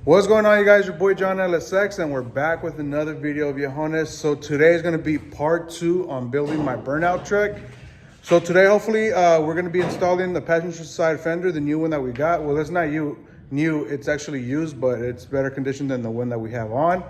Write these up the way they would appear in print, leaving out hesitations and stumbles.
What's going on, you guys? Your boy John LSX, and we're back with another video, viejones. So today is going to be part 2 on building my burnout truck. So today, hopefully, we're going to be installing the passenger side fender, the new one that we got. Well, it's not new, it's actually used, but it's better condition than the one that we have on.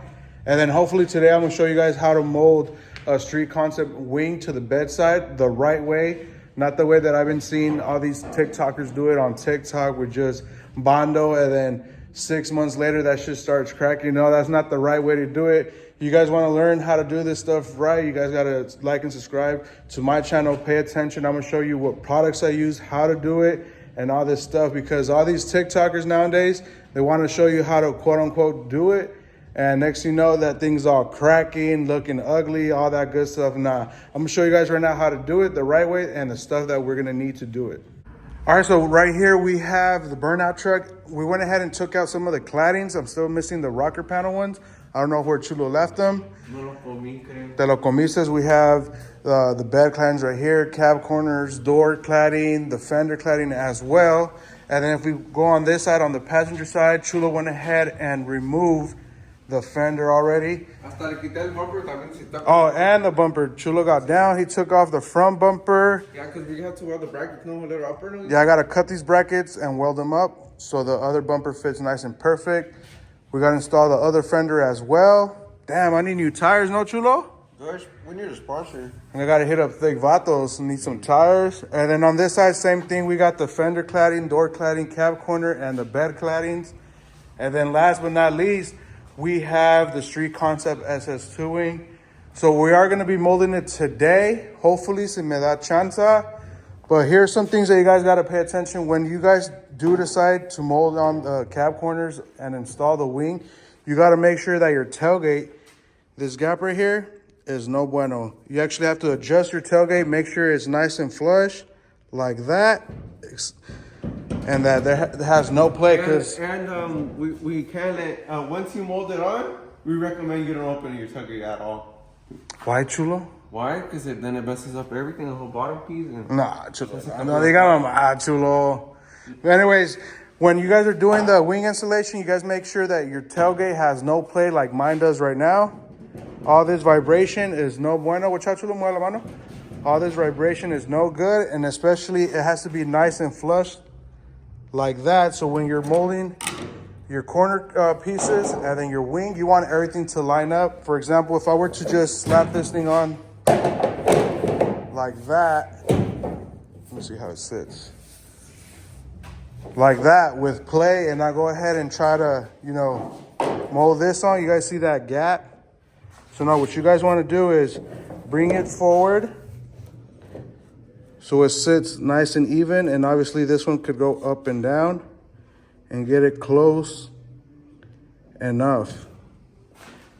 And then hopefully today I'm going to show you guys how to mold a street concept wing to the bedside the right way, not the way that I've been seeing all these TikTokers do it on TikTok with just Bondo, and then 6 months later that shit starts cracking. No, that's not the right way to do it. You guys want to learn how to do this stuff right, you guys got to like and subscribe to my channel. Pay attention. I'm going to show you what products I use, how to do it, and all this stuff, because all these TikTokers nowadays, they want to show you how to quote unquote do it, and next thing you know, that thing's all cracking, looking ugly, all that good stuff. Nah, I'm gonna show you guys right now how to do it the right way and the stuff that we're gonna need to do it. All right, so right here we have the burnout truck. We went ahead and took out some of the claddings. I'm still missing the rocker panel ones. I don't know where Chulo left them. Te lo comiste. We have the bed claddings right here, cab corners, door cladding, the fender cladding as well. And then if we go on this side, on the passenger side, Chulo went ahead and removed the fender already. Oh, and the bumper. Chulo got down. He took off the front bumper. Yeah, because we have to weld the brackets, no little upper. Yeah, I got to cut these brackets and weld them up so the other bumper fits nice and perfect. We got to install the other fender as well. Damn, I need new tires, no, Chulo? Gosh, we need a sponsor. And I got to hit up Thick Vatos and need some tires. And then on this side, same thing. We got the fender cladding, door cladding, cab corner, and the bed claddings. And then last but not least, we have the Street Concept SS2 wing. So we are going to be molding it today. Hopefully, se me da chanza. But here's some things that you guys got to pay attention. When you guys do decide to mold on the cab corners and install the wing, you got to make sure that your tailgate, this gap right here, is no bueno. You actually have to adjust your tailgate, make sure it's nice and flush, like that. And that there has no play, because we can't let, once you mold it on, we recommend you don't open your tailgate at all. Why, Chulo? Why? Because then it messes up everything, the whole bottom piece. And Nah, Chulo. No, they got them. Chulo. But anyways, when you guys are doing the wing installation, you guys make sure that your tailgate has no play like mine does right now. All this vibration is no bueno. Chulo, mueve la mano. All this vibration is no good, and especially it has to be nice and flush like that. So when you're molding your corner pieces and then your wing, you want everything to line up. For example, if I were to just slap this thing on like that, let me see how it sits. Like that with play, and I go ahead and try to, mold this on. You guys see that gap? So now what you guys want to do is bring it forward so it sits nice and even, and obviously this one could go up and down, and get it close enough.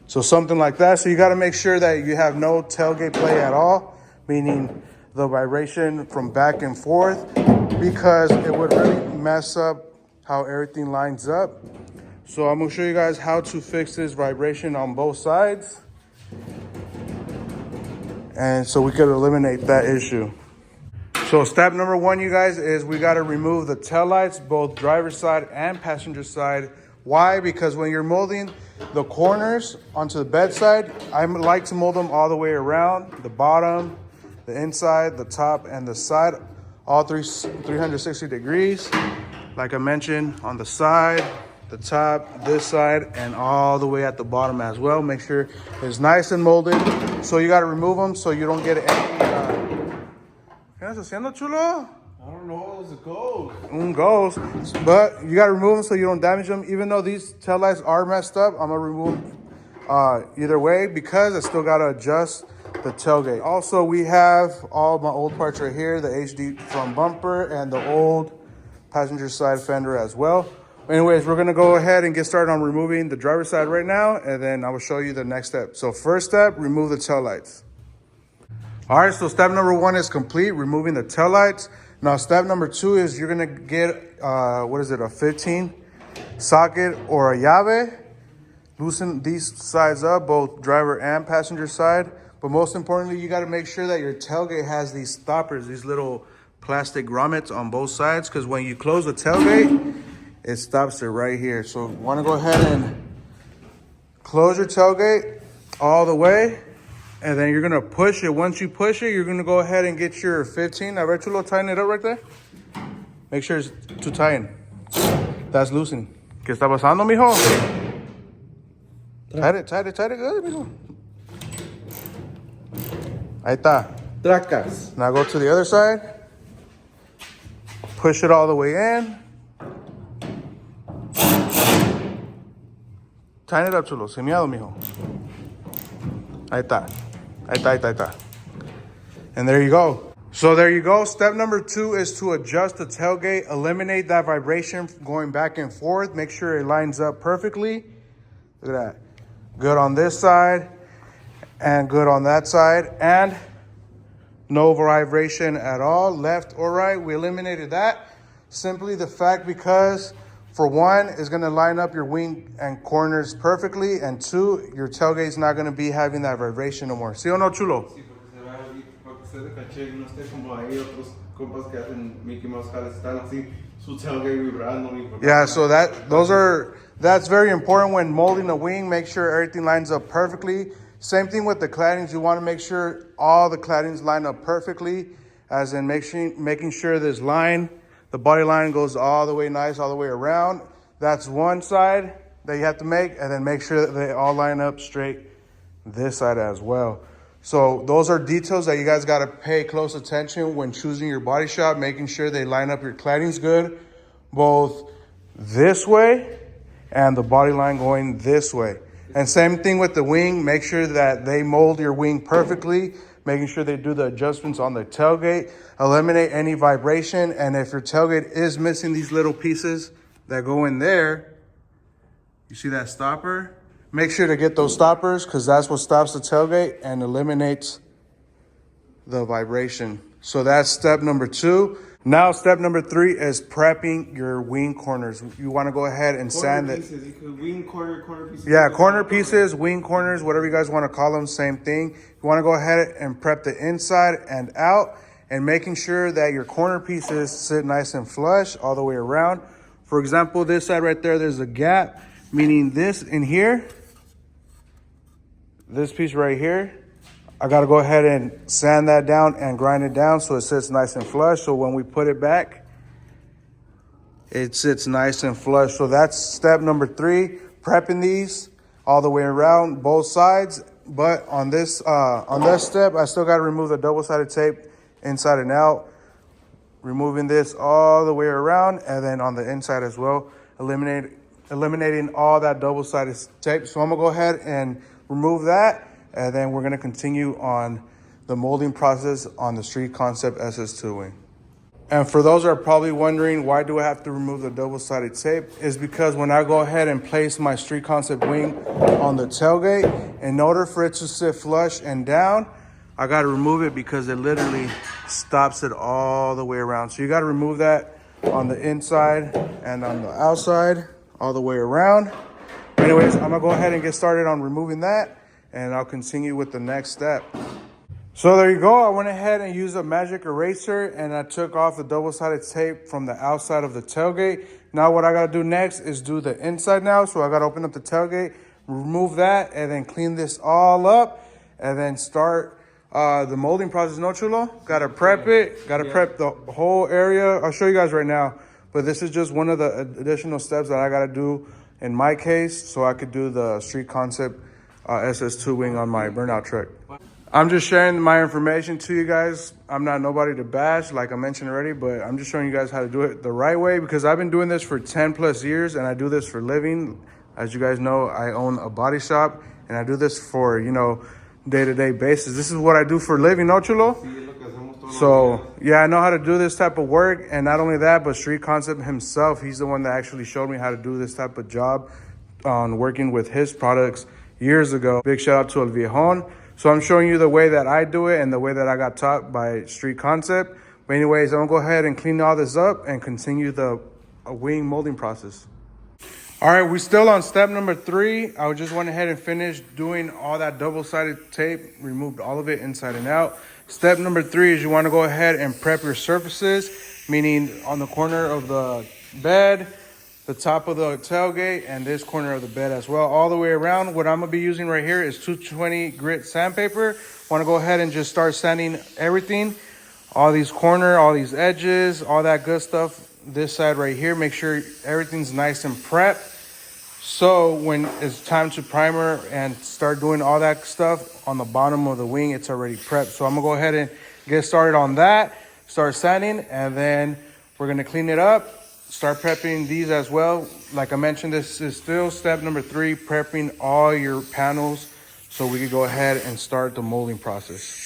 So something like that. So you got to make sure that you have no tailgate play at all, meaning the vibration from back and forth, because it would really mess up how everything lines up. So I'm going to show you guys how to fix this vibration on both sides, and so we could eliminate that issue. So step number 1, you guys, is we got to remove the taillights, both driver's side and passenger side. Why? Because when you're molding the corners onto the bedside, I like to mold them all the way around, the bottom, the inside, the top, and the side, all 360 degrees. Like I mentioned, on the side, the top, this side, and all the way at the bottom as well. Make sure it's nice and molded. So you got to remove them so you don't get any... ¿Qué estás haciendo, Chulo? I don't know, it's a ghost. Ghost. But you got to remove them so you don't damage them. Even though these taillights are messed up, I'm going to remove them either way, because I still got to adjust the tailgate. Also, we have all my old parts right here, the HD front bumper and the old passenger side fender as well. Anyways, we're going to go ahead and get started on removing the driver's side right now, and then I will show you the next step. So first step, remove the taillights. All right, so step number 1 is complete, removing the taillights. Now, step number 2 is you're gonna get, a 15 socket or a llave. Loosen these sides up, both driver and passenger side. But most importantly, you gotta make sure that your tailgate has these stoppers, these little plastic grommets on both sides, because when you close the tailgate, it stops it right here. So you want to go ahead and close your tailgate all the way, and then you're gonna push it. Once you push it, you're gonna go ahead and get your 15. A ver, Chulo, tighten it up right there. Make sure it's too tight. That's loosening. ¿Qué está pasando, mijo? Tight it good, mijo. Ahí está. Tracas. Now go to the other side. Push it all the way in. Tighten it up, Chulo. Sin miedo, mijo. Ahí está. Ahí está. And there you go. So there you go. Step number 2 is to adjust the tailgate, eliminate that vibration going back and forth. Make sure it lines up perfectly. Look at that. Good on this side and good on that side. And no vibration at all, left or right. We eliminated that. Simply the fact because, for one, it's going to line up your wing and corners perfectly. And 2, your tailgate's not going to be having that vibration no more. ¿Sí o no, Chulo? De caché, no esté como ahí otros compas que hacen Mickey Mouse jales, están así, su tailgate vibrando. Yeah, so that's very important when molding a wing. Make sure everything lines up perfectly. Same thing with the claddings. You want to make sure all the claddings line up perfectly, as in making sure this line, the body line goes all the way nice, all the way around. That's one side that you have to make, and then make sure that they all line up straight this side as well. So those are details that you guys got to pay close attention when choosing your body shop, making sure they line up your claddings good, both this way and the body line going this way. And same thing with the wing. Make sure that they mold your wing perfectly, making sure they do the adjustments on the tailgate, eliminate any vibration. And if your tailgate is missing these little pieces that go in there, you see that stopper? Make sure to get those stoppers, because that's what stops the tailgate and eliminates the vibration. So that's step number 2. Now step number 3 is prepping your wing corners. You want to go ahead and sand it. Wing corner pieces. Yeah, corner pieces, wing corners, whatever you guys want to call them, same thing. You want to go ahead and prep the inside and out, and making sure that your corner pieces sit nice and flush all the way around. For example, this side right there, there's a gap, meaning this in here, this piece right here, I got to go ahead and sand that down and grind it down so it sits nice and flush. So when we put it back, it sits nice and flush. So that's step number 3, prepping these all the way around both sides. But on this step, I still got to remove the double-sided tape inside and out, removing this all the way around, and then on the inside as well, eliminating all that double-sided tape. So I'm gonna go ahead and remove that, and then we're gonna continue on the molding process on the Street Concept SS2 wing. And for those that are probably wondering, why do I have to remove the double-sided tape? Is because when I go ahead and place my Street Concept wing on the tailgate, in order for it to sit flush and down, I gotta remove it because it literally stops it all the way around. So you gotta remove that on the inside and on the outside, all the way around. Anyways, I'm gonna go ahead and get started on removing that, and I'll continue with the next step. So there you go. I went ahead and used a magic eraser, and I took off the double-sided tape from the outside of the tailgate. Now what I gotta do next is do the inside now. So I gotta open up the tailgate, remove that, and then clean this all up, and then start the molding process. No, Chulo? Gotta prep it, prep the whole area. I'll show you guys right now, but this is just one of the additional steps that I gotta do in my case, so I could do the Street Concept SS2 wing on my burnout truck. I'm just sharing my information to you guys. I'm not nobody to bash, like I mentioned already, but I'm just showing you guys how to do it the right way, because I've been doing this for 10 plus years, and I do this for a living. As you guys know, I own a body shop, and I do this for, day-to-day basis. This is what I do for a living, no, Chulo? So yeah, I know how to do this type of work. And not only that, but Street Concept himself, he's the one that actually showed me how to do this type of job on working with his products years ago. Big shout out to El Viejon. So I'm showing you the way that I do it and the way that I got taught by Street Concept. But anyways, I'm gonna go ahead and clean all this up and continue the wing molding process. All right, we're still on step number 3. I just went ahead and finished doing all that double-sided tape, removed all of it inside and out. Step number 3 is you want to go ahead and prep your surfaces, meaning on the corner of the bed, the top of the tailgate, and this corner of the bed as well, all the way around. What I'm gonna be using right here is 220 grit sandpaper. Want to go ahead and just start sanding everything, all these corner, all these edges, all that good stuff. This side right here, make sure everything's nice and prepped. So when it's time to primer and start doing all that stuff on the bottom of the wing, it's already prepped. So I'm gonna go ahead and get started on that, start sanding, and then we're gonna clean it up, start prepping these as well. Like I mentioned, this is still step number 3, prepping all your panels so we can go ahead and start the molding process.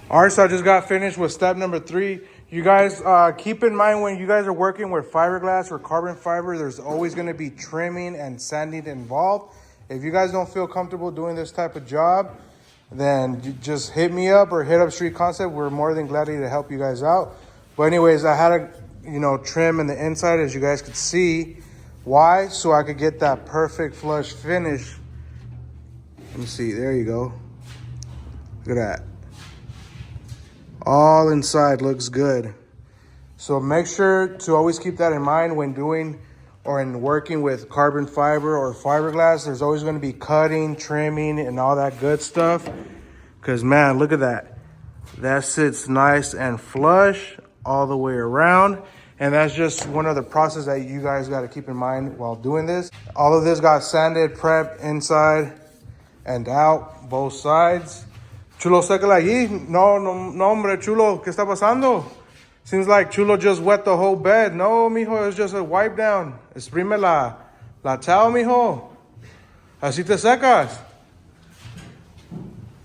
All right, so I just got finished with step number 3. You guys keep in mind when you guys are working with fiberglass or carbon fiber, there's always going to be trimming and sanding involved. If you guys don't feel comfortable doing this type of job, then you just hit me up or hit up Street Concept. We're more than glad to help you guys out. But anyways, I had to, trim in the inside, as you guys could see. Why? So I could get that perfect flush finish. Let me see. There you go. Look at that. All inside looks good. So make sure to always keep that in mind when doing or in working with carbon fiber or fiberglass. There's always going to be cutting, trimming, and all that good stuff. Because, man, look at that. That sits nice and flush all the way around. And that's just one of the processes that you guys got to keep in mind while doing this. All of this got sanded, prepped inside and out, both sides. Chulo, sácala allí. No, hombre, Chulo, ¿qué está pasando? Seems like Chulo just wet the whole bed. No, mijo, it's just a wipe down. Exprime la towel, mijo. Así te secas.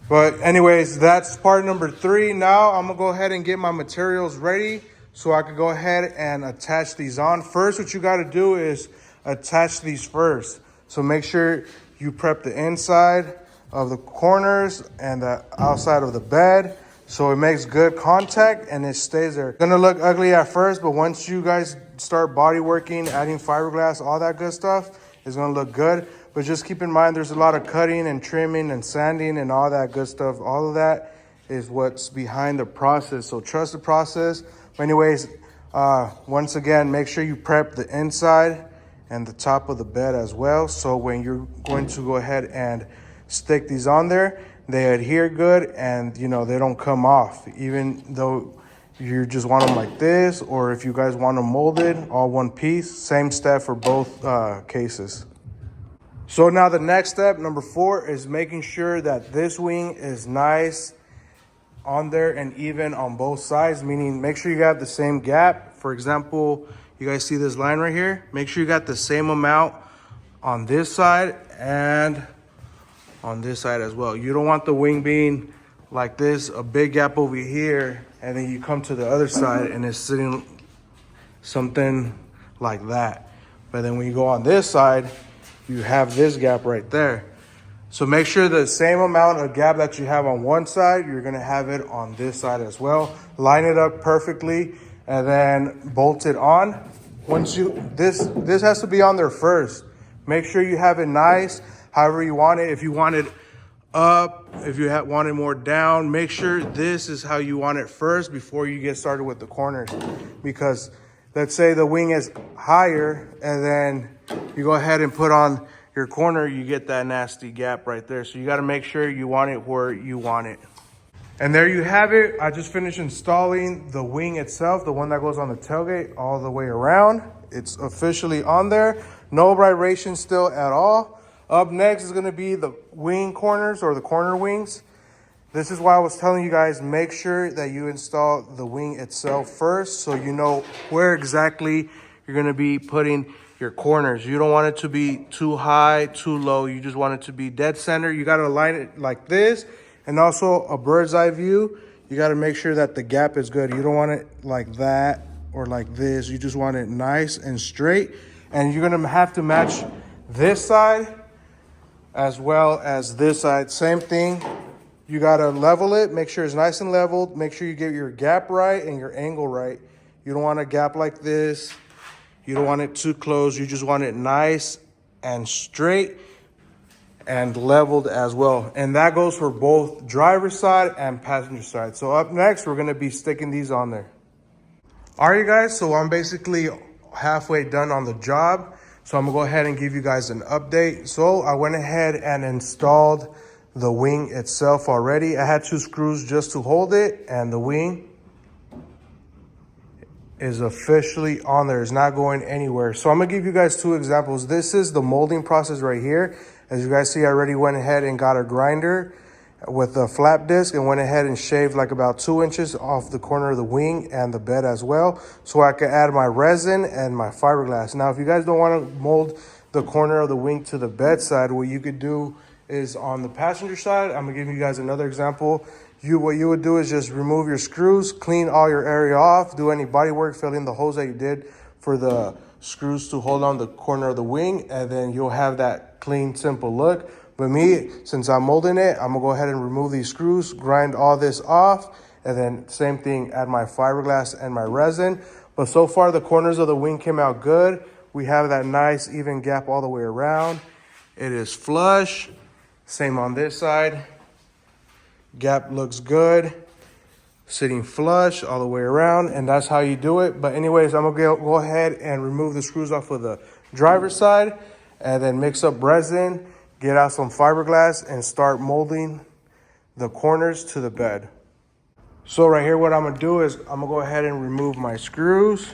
But anyways, that's part number 3. Now I'm gonna go ahead and get my materials ready so I can go ahead and attach these on. First, what you gotta do is attach these first. So make sure you prep the inside of the corners and the outside of the bed so it makes good contact and it stays there. It's gonna look ugly at first, but once you guys start body working, adding fiberglass, all that good stuff, it's gonna look good. But just keep in mind there's a lot of cutting and trimming and sanding and all that good stuff. All of that is what's behind the process, so trust the process. But anyways, once again, make sure you prep the inside and the top of the bed as well, so when you're going to go ahead and stick these on there, they adhere good and they don't come off, even though you just want them like this, or if you guys want them molded all one piece. Same step for both cases. So now the next step, number 4, is making sure that this wing is nice on there and even on both sides, meaning make sure you have the same gap For example, you guys see this line right here? Make sure you got the same amount on this side and on this side as well. You don't want the wing being like this, a big gap over here, and then you come to the other side and it's sitting something like that. But then when you go on this side, you have this gap right there. So make sure the same amount of gap that you have on one side, you're gonna have it on this side as well. Line it up perfectly and then bolt it on. Once this has to be on there first. Make sure you have it nice, however you want it. If you want it up, if you want it more down, make sure this is how you want it first before you get started with the corners. Because let's say the wing is higher and then you go ahead and put on your corner, you get that nasty gap right there. So you got to make sure you want it where you want it. And there you have it. I just finished installing the wing itself, the one that goes on the tailgate all the way around. It's officially on there. No vibration still at all. Up next is going to be the wing corners or the corner wings. This is why I was telling you guys, make sure that you install the wing itself first so you know where exactly you're going to be putting your corners. You don't want it to be too high, too low. You just want it to be dead center. You got to align it like this. And also a bird's eye view. You got to make sure that the gap is good. You don't want it like that or like this. You just want it nice and straight. And you're going to have to match this side as well as this side. Same thing. You got to level it. Make sure it's nice and leveled. Make sure you get your gap right and your angle right. You don't want a gap like this. You don't want it too close. You just want it nice and straight and leveled as well. And that goes for both driver's side and passenger side. So up next, we're going to be sticking these on there. All right, guys. So I'm basically halfway done on the job. So I'm going to go ahead and give you guys an update. So I went ahead and installed the wing itself already. I had 2 screws just to hold it, and the wing is officially on there. It's not going anywhere. So I'm gonna give you guys 2 examples. This is the molding process right here. As you guys see, I already went ahead and got a grinder with a flap disc and went ahead and shaved like about 2 inches off the corner of the wing and the bed as well, so I could add my resin and my fiberglass. Now, if you guys don't want to mold the corner of the wing to the bed side, what you could do is on the passenger side, I'm gonna give you guys another example. What you would do is just remove your screws, clean all your area off, do any body work, fill in the holes that you did for the screws to hold on the corner of the wing, and then you'll have that clean, simple look. But me, since I'm molding it, I'm gonna go ahead and remove these screws, grind all this off, and then same thing, add my fiberglass and my resin. But so far, the corners of the wing came out good. We have that nice, even gap all the way around. It is flush. Same on this side. Gap looks good, sitting flush all the way around, and that's how you do it. But anyways, I'm gonna go ahead and remove the screws off of the driver's side and then mix up resin, get out some fiberglass, and start molding the corners to the bed. So right here, what I'm gonna do is I'm gonna go ahead and remove my screws,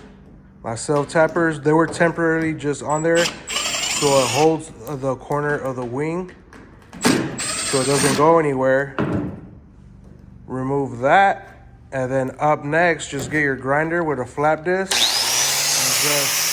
my self-tappers. They were temporarily just on there so it holds the corner of the wing so it doesn't go anywhere. Remove that, and then up next, just get your grinder with a flap disc and just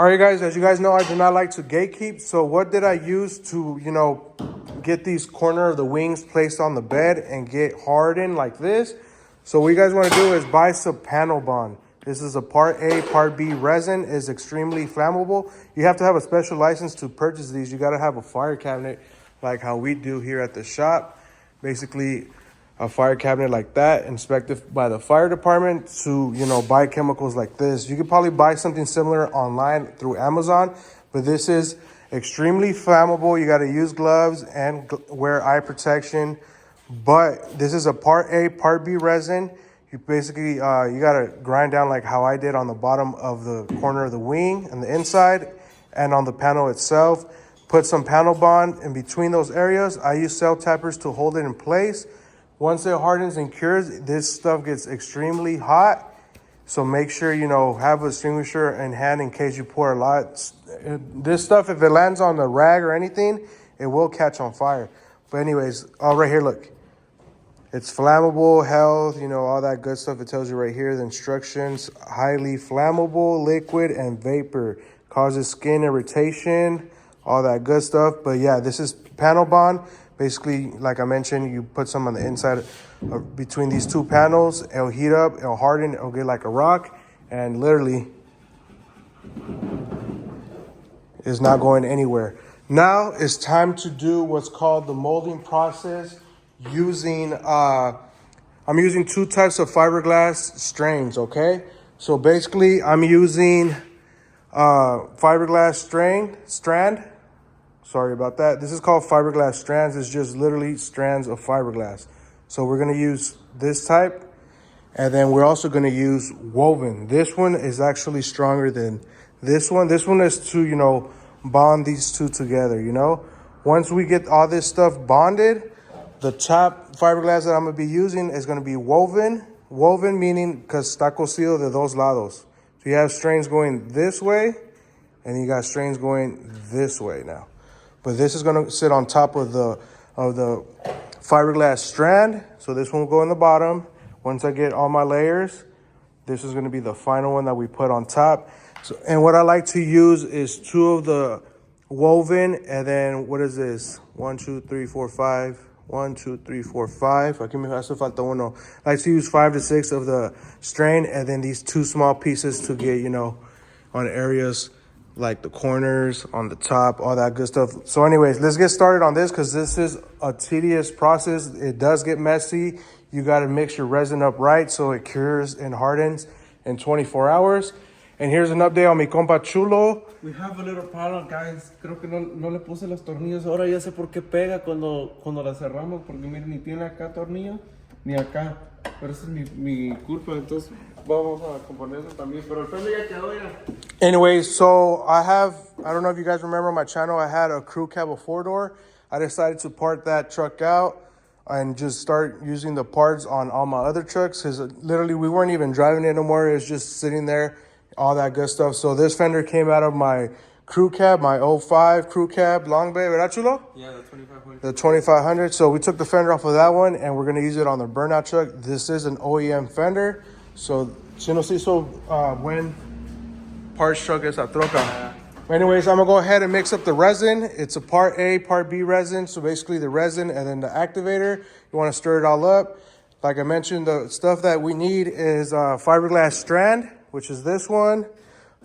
All right, guys, as you guys know, I do not like to gatekeep. So what did I use to, get these corner of the wings placed on the bed and get hardened like this? So what you guys want to do is buy some panel bond. This is a part A, part B resin. Is extremely flammable. You have to have a special license to purchase these. You got to have a fire cabinet like how we do here at the shop. Basically, a fire cabinet like that, inspected by the fire department to, buy chemicals like this. You could probably buy something similar online through Amazon, but this is extremely flammable. You got to use gloves and wear eye protection. But this is a part A, part B resin. You basically, you got to grind down like how I did on the bottom of the corner of the wing and the inside and on the panel itself. Put some panel bond in between those areas. I use cell tappers to hold it in place. Once it hardens and cures, this stuff gets extremely hot. So make sure, have a extinguisher in hand in case you pour a lot. This stuff, if it lands on the rag or anything, it will catch on fire. But anyways, right here, look. It's flammable, health, all that good stuff. It tells you right here, the instructions. Highly flammable, liquid, and vapor. Causes skin irritation, all that good stuff. But yeah, this is panel bond. Basically, like I mentioned, you put some on the inside between these two panels. It'll heat up, it'll harden, it'll get like a rock. And literally, it's not going anywhere. Now it's time to do what's called the molding process. I'm using two types of fiberglass strains, okay? So basically, I'm using fiberglass strand. Sorry about that. This is called fiberglass strands. It's just literally strands of fiberglass. So we're gonna use this type, and then we're also gonna use woven. This one is actually stronger than this one. This one is to, bond these two together, Once we get all this stuff bonded, the top fiberglass that I'm gonna be using is gonna be woven. Woven meaning because está cosido de dos lados. So you have strains going this way, and you got strains going this way now. But this is gonna sit on top of the fiberglass strand. So this one will go in the bottom. Once I get all my layers, this is gonna be the final one that we put on top. So, and what I like to use is 2 of the woven, and then what is this? 1, 2, 3, 4, 5. 1, 2, 3, 4, 5. Aquí me hace falta uno. I like to use 5 to 6 of the strain, and then these 2 small pieces to get, on areas like the corners, on the top, all that good stuff. So anyways, let's get started on this because this is a tedious process. It does get messy. You got to mix your resin up right so it cures and hardens in 24 hours. And here's an update on mi compa Chulo. We have a little problem, guys. Creo que no le puse los tornillos. Ahora ya sé por qué pega cuando la cerramos. Porque miren, ni tiene acá tornillo, ni acá. Pero esa es mi culpa. Entonces vamos a componerlo también. Pero el freno ya quedó ya. Anyways, so I don't know if you guys remember on my channel, I had a crew cab, a 4-door. I decided to part that truck out and just start using the parts on all my other trucks. Because literally we weren't even driving it no more. It was just sitting there. All that good stuff. So this fender came out of my crew cab, my 05 crew cab, long bay, ¿verdad, Chulo? Yeah, the 2500. The 2500. So we took the fender off of that one, and we're going to use it on the burnout truck. This is an OEM fender. So, si no se hizo when parts truck esa troca. Anyways, I'm going to go ahead and mix up the resin. It's a part A, part B resin. So basically the resin and then the activator. You want to stir it all up. Like I mentioned, the stuff that we need is fiberglass strand, which is this one,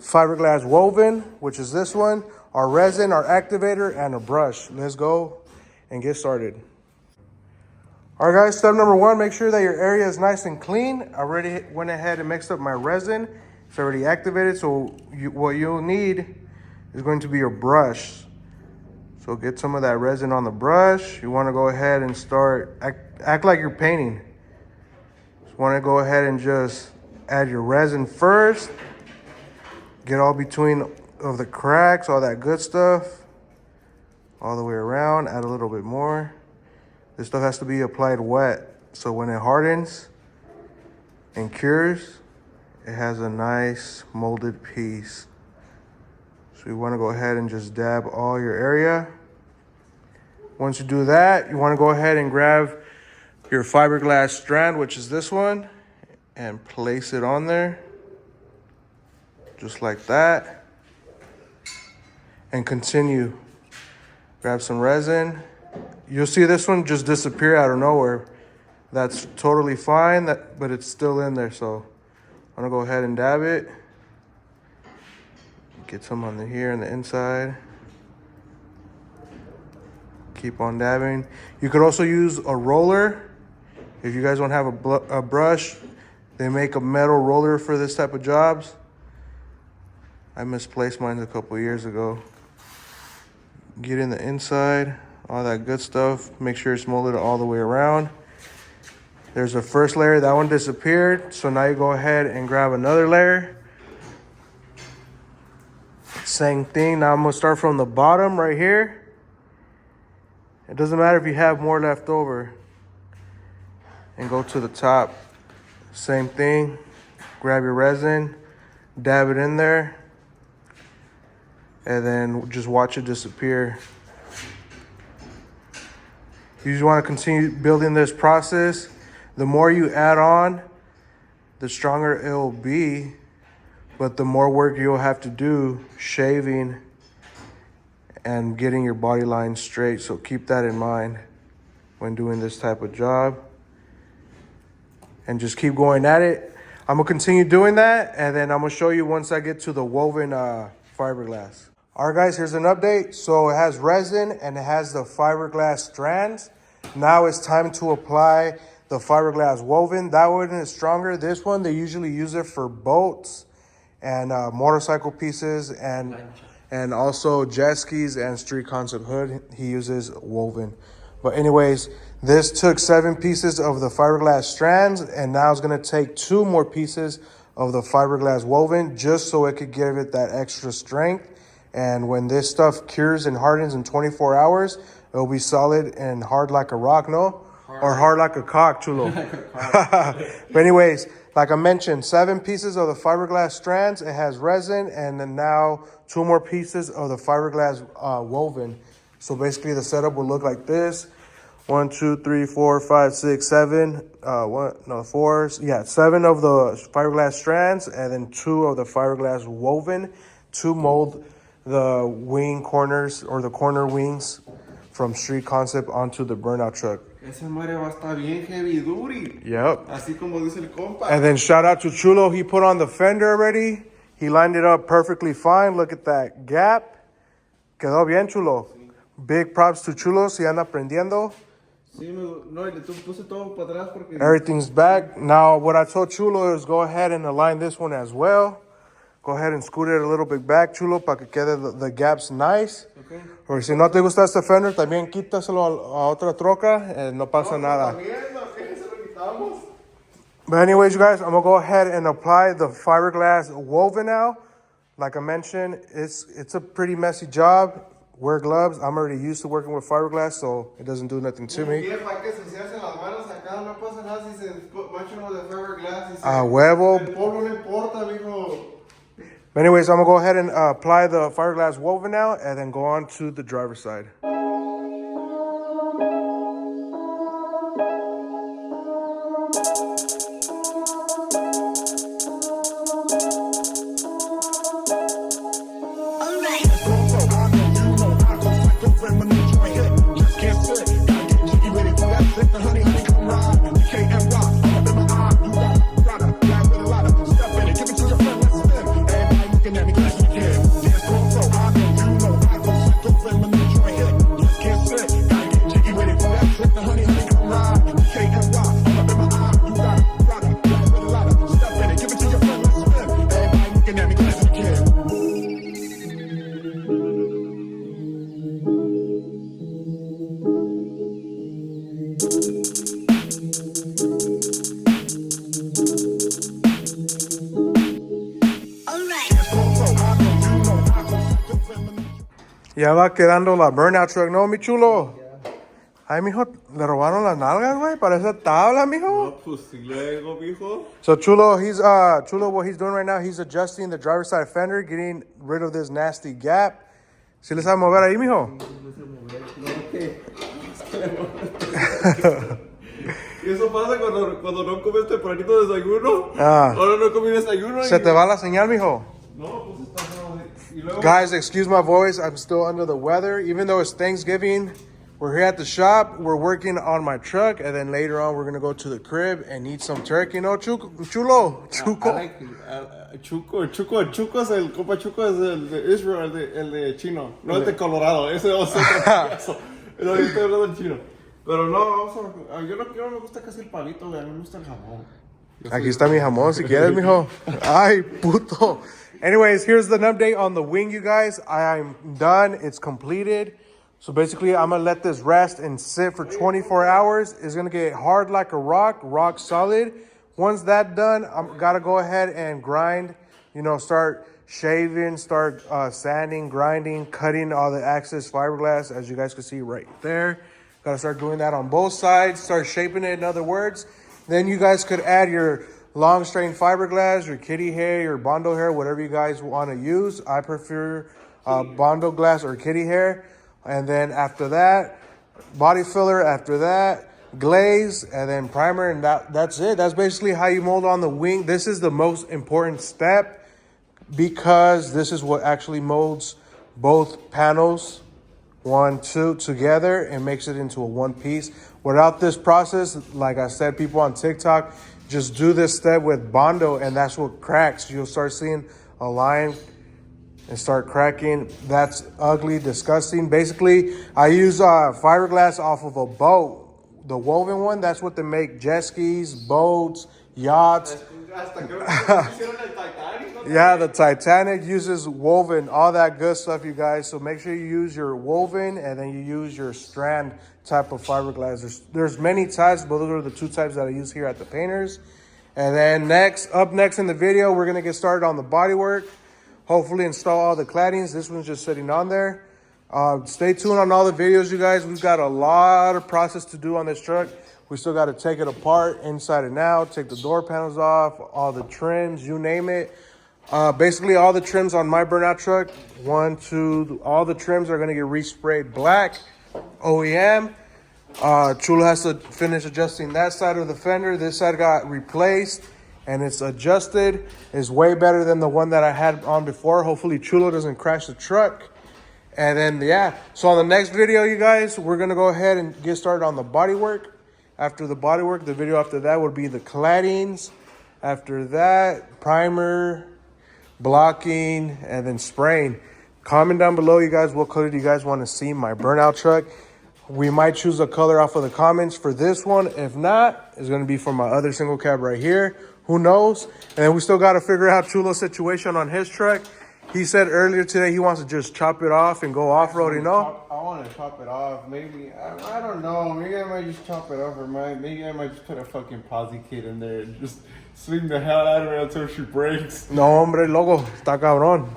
fiberglass woven, which is this one, our resin, our activator, and a brush. Let's go and get started. All right, guys, step number 1, make sure that your area is nice and clean. I already went ahead and mixed up my resin. It's already activated, so what you'll need is going to be your brush. So get some of that resin on the brush. You want to go ahead and act like you're painting. Just want to go ahead and just add your resin first. Get all between of the cracks, all that good stuff. All the way around, add a little bit more. This stuff has to be applied wet. So when it hardens and cures, it has a nice molded piece. So you want to go ahead and just dab all your area. Once you do that, you want to go ahead and grab your fiberglass strand, which is this one, and place it on there, just like that. and continue. Grab some resin. You'll see this one just disappear out of nowhere. That's totally fine, but it's still in there. So I'm gonna go ahead and dab it. Get some on here on the inside. Keep on dabbing. You could also use a roller. If you guys don't have a brush, they make a metal roller for this type of jobs. I misplaced mine a couple years ago. Get in the inside, all that good stuff. Make sure it's molded all the way around. There's a first layer, that one disappeared. So now you go ahead and grab another layer. Same thing, now I'm gonna start from the bottom right here. It doesn't matter if you have more left over. And go to the top. Same thing, grab your resin, dab it in there, and then just watch it disappear. You just want to continue building this process. The more you add on, the stronger it will be, but the more work you'll have to do shaving and getting your body line straight. So keep that in mind when doing this type of job. And just keep going at it. I'm gonna continue doing that, and then I'm gonna show you once I get to the woven fiberglass. All right, guys, here's an update. So it has resin and it has the fiberglass strands. Now it's time to apply the fiberglass woven. That one is stronger. This one, they usually use it for boats and motorcycle pieces and also jet skis and Street Concept hood. He uses woven. But anyways, this took 7 pieces of the fiberglass strands, and now it's gonna take 2 more pieces of the fiberglass woven just so it could give it that extra strength. And when this stuff cures and hardens in 24 hours, it'll be solid and hard like a rock, no? Or hard like a cock, chulo. But anyways, like I mentioned, 7 pieces of the fiberglass strands. It has resin, and then now 2 more pieces of the fiberglass woven. So basically the setup will look like this. 1, 2, 3, 4, 5, 6, 7. 7 of the fiberglass strands, and then 2 of the fiberglass woven to mold the wing corners or the corner wings from Street Concept onto the burnout truck. Esa madre va a estar bien heavy duty. Yep. Así como dice el compa. And then shout out to Chulo. He put on the fender already. He lined it up perfectly fine. Look at that gap. Quedó bien, Chulo. Big props to Chulo. Si anda aprendiendo. Sí, no, y le puse todo para atrás porque... Everything's back. Now, what I told Chulo is go ahead and align this one as well. Go ahead and scoot it a little bit back, Chulo, para que quede the gaps nice. Okay. Or si no te gusta este fender, también quítaselo a otra troca. No pasa nada. But anyways, you guys, I'm going to go ahead and apply the fiberglass woven now. Like I mentioned, it's a pretty messy job. Wear gloves. I'm already used to working with fiberglass, so it doesn't do nothing to me. Huevo. But anyways, I'm going to go ahead and apply the fiberglass woven now and then go on to the driver's side. Ya va quedando la burnout truck, ¿no, mi chulo? Yeah. Ay, mijo, le robaron las nalgas, güey, para esa tabla, mijo. No, pues si luego, mijo. So Chulo, what he's doing right now, he's adjusting the driver's side fender, getting rid of this nasty gap. ¿Sí le sabe mover ahí, mijo? Y eso pasa cuando no comes tempranito desayuno. Ahora no comí desayuno. ¿Se te va la señal, mijo? No, pues está... Y luego, Guys, excuse my voice. I'm still under the weather. Even though it's Thanksgiving, we're here at the shop. We're working on my truck. And then later on, we're going to go to the crib and eat some turkey. No, chulo? Chuco. I like Chuco es el compa Chuco es el de Israel, el de chino, no el de Colorado, ese es otro payaso. No, yo estoy hablando del chino. Pero no, yo no me gusta casi el pavito, güey, a mí me gusta el jamón. Aquí está mi jamón, si quieres, mijo. Ay, puto. Anyways, here's an update on the wing, you guys. I'm done. It's completed. So basically, I'm going to let this rest and sit for 24 hours. It's going to get hard like a rock solid. Once that's done, I'm got to go ahead and grind, start shaving, start sanding, grinding, cutting all the excess fiberglass, as you guys can see right there. Got to start doing that on both sides, start shaping it, in other words. Then you guys could add your long strain fiberglass, your kitty hair, your Bondo hair, whatever you guys want to use. I prefer Bondo glass or kitty hair. And then after that, body filler. After that, glaze, and then primer, and that's it. That's basically how you mold on the wing. This is the most important step because this is what actually molds both panels, 1, 2, together and makes it into a one piece. Without this process, like I said, people on TikTok just do this step with Bondo, and that's what cracks. You'll start seeing a line and start cracking. That's ugly, disgusting. Basically, I use fiberglass off of a boat, the woven one. That's what they make jet skis, boats, yachts. Yeah, the Titanic uses woven, all that good stuff, you guys. So make sure you use your woven, and then you use your strand type of fiberglass. There's many types, but those are the 2 types that I use here at the painters. And then up next in the video, we're gonna get started on the bodywork. Hopefully install all the claddings. This one's just sitting on there. Stay tuned on all the videos, you guys. We've got a lot of process to do on this truck. We still got to take it apart inside and out, take the door panels off, all the trims, you name it. Basically, all the trims on my burnout truck, 1, 2, all the trims are going to get resprayed black, OEM. Chulo has to finish adjusting that side of the fender. This side got replaced, and it's adjusted. It's way better than the one that I had on before. Hopefully, Chulo doesn't crash the truck. And then, yeah. So on the next video, you guys, we're going to go ahead and get started on the bodywork. After the bodywork, the video after that would be the claddings. After that, primer, blocking, and then spraying. Comment down below, you guys, what color do you guys want to see my burnout truck. We might choose a color off of the comments for this one. If not, it's going to be for my other single cab right here. Who knows? And then we still got to figure out Chulo's situation on his truck. He said earlier today he wants to just chop it off and go off-roading. No? I want to chop it off. Maybe, I don't know. Maybe I might just chop it off, or maybe I might just put a fucking posi kit in there and just swing the hell out of her until she breaks. No, hombre, loco. Está cabrón.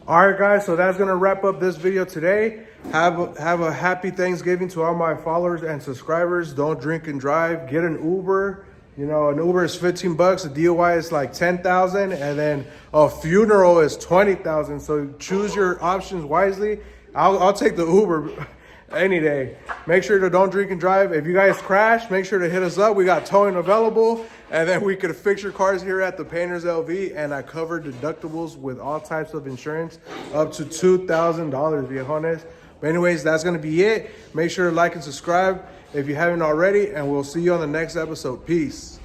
All right, guys. So that's going to wrap up this video today. Have a happy Thanksgiving to all my followers and subscribers. Don't drink and drive. Get an Uber. An Uber is $15. A DUI is like $10,000, and then a funeral is $20,000. So choose your options wisely. I'll take the Uber any day. Make sure to don't drink and drive. If you guys crash, make sure to hit us up. We got towing available, and then we could fix your cars here at the Painters LV. And I cover deductibles with all types of insurance up to $2,000, viejones. But anyways, that's gonna be it. Make sure to like and subscribe if you haven't already, and we'll see you on the next episode. Peace.